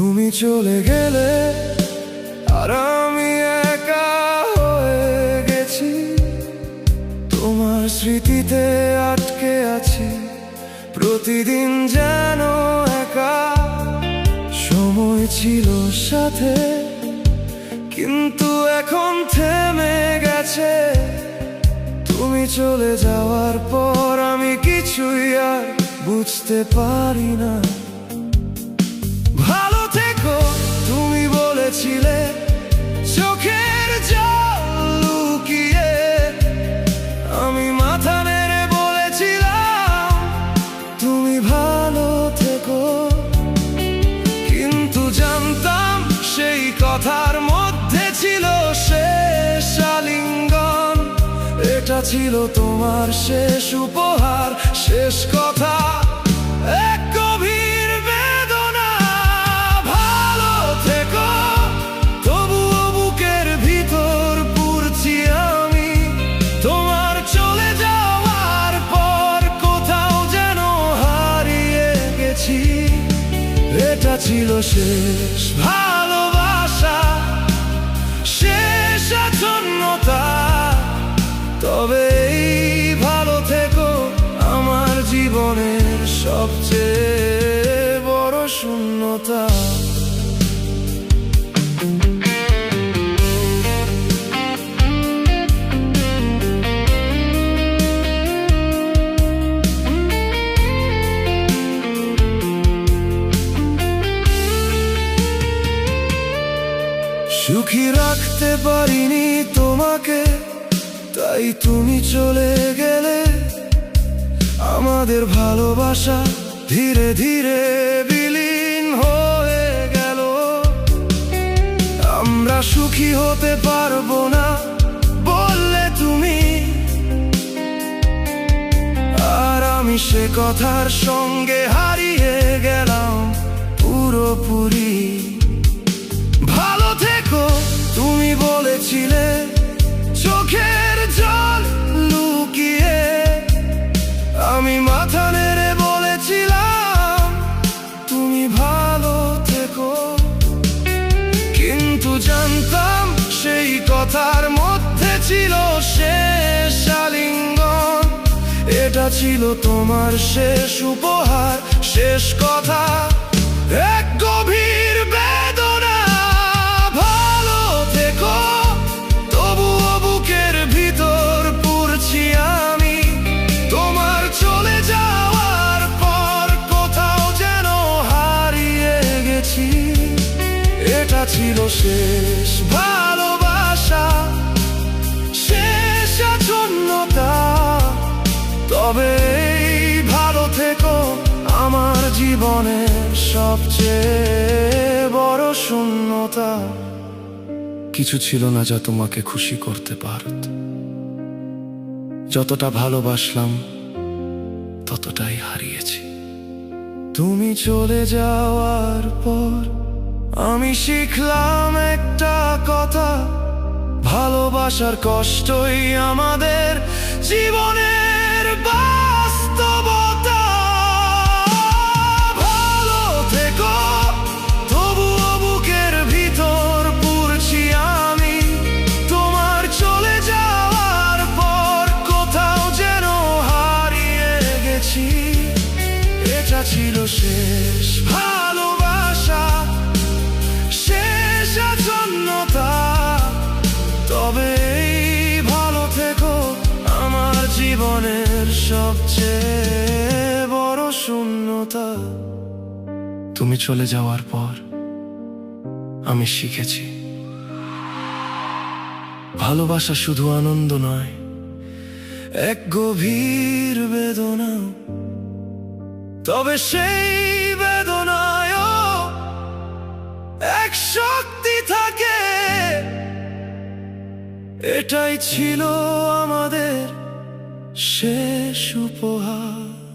তুমি চলে গেলে আর আমি একা হয়ে গেছি, তোমার স্মৃতিতে আটকে আছি প্রতিদিন যেন একা। সময় ছিল সাথে কিন্তু এখন থেমে গেছে, তুমি চলে যাওয়ার পর আমি কিছুই আর বুঝতে পারি না। ভালো থেকো তুমি বলেছিলে চোখের জল লুকিয়ে, আমি মাথা নেড়ে বলেছিলাম তুমি ভালো থেকো, কিন্তু জানতাম সেই কথার মধ্যে ছিল শেষ আলিঙ্গন। এটা ছিল তোমার শেষ উপহার, শেষ কথা, এক গভীর বেদনা। ভালো থেকো তবুও বুকের ভিতর পুড়ছি আমি, তোমার চলে যাওয়ার পর কোথাও যেন হারিয়ে গেছি। এটা ছিল শেষ ভালোবাসা, শেষ আচ্ছন্নতা, তবে এই ভালো থেকো আমার জীবনের সবচেয়ে বড় শূন্যতা। সুখী রাখতে পারিনি তোমাকে, তাই তুমি চলে গেলে। আমাদের ভালোবাসা ধীরে ধীরে বিলীন হয়ে গেল। আমরা সুখী হতে পারবো না বললে তুমি, আর আমি সে কথার সঙ্গে হারিয়ে গেলাম পুরোপুরি। ভালো থেকো তুমি বলেছিলে চোখের জল লুকিয়ে, আমি মাথা নেড়ে বলেছিলাম তুমি ভালো থেকো, কিন্তু জানতাম সেই কথার মধ্যে ছিল শেষ আলিঙ্গন। এটা ছিল তোমার শেষ উপহার, শেষ কথা, এক গভীর বেদনা। ভালো থেকো তবুও বুকের ভিতর পুড়ছি আমি, তোমার চলে যাওয়ার পর কোথাও যেন হারিয়ে গেছি। এটা ছিল শেষ ভালোবাসা, শেষ আচ্ছন্নতা, তবে ভালো থেকো আমার জীবনের সবচেয়ে বড় শূন্যতা। কিছু ছিল না যা তোমাকে খুশি করতে পারত, যতটা ভালোবাসলাম ততটাই হারিয়েছি। তুমি চলে যাওয়ার পর আমি শিখলাম একটা কথা, ভালোবাসার কষ্টই আমাদের জীবনের বাস্তবতা। ভালো থেকো তবুও বুকের ভিতর পুড়ছি আমি, তোমার চলে যাওয়ার পর কোথাও যেন হারিয়ে গেছি। এটা ছিল শেষ ভালোবাসা, শেষ আচ্ছন্নতা, তবে ভালো থেকো আমার জীবনের সবচেয়ে বড় শূন্যতা। তুমি চলে যাওয়ার পর আমি শিখেছি ভালোবাসা শুধু আনন্দ নয়, এক গভীর বেদনা, তবে সেই বেদনায়ও এক শক্তি থাকে। এটাই ছিল আমাদের শেষ উপহার।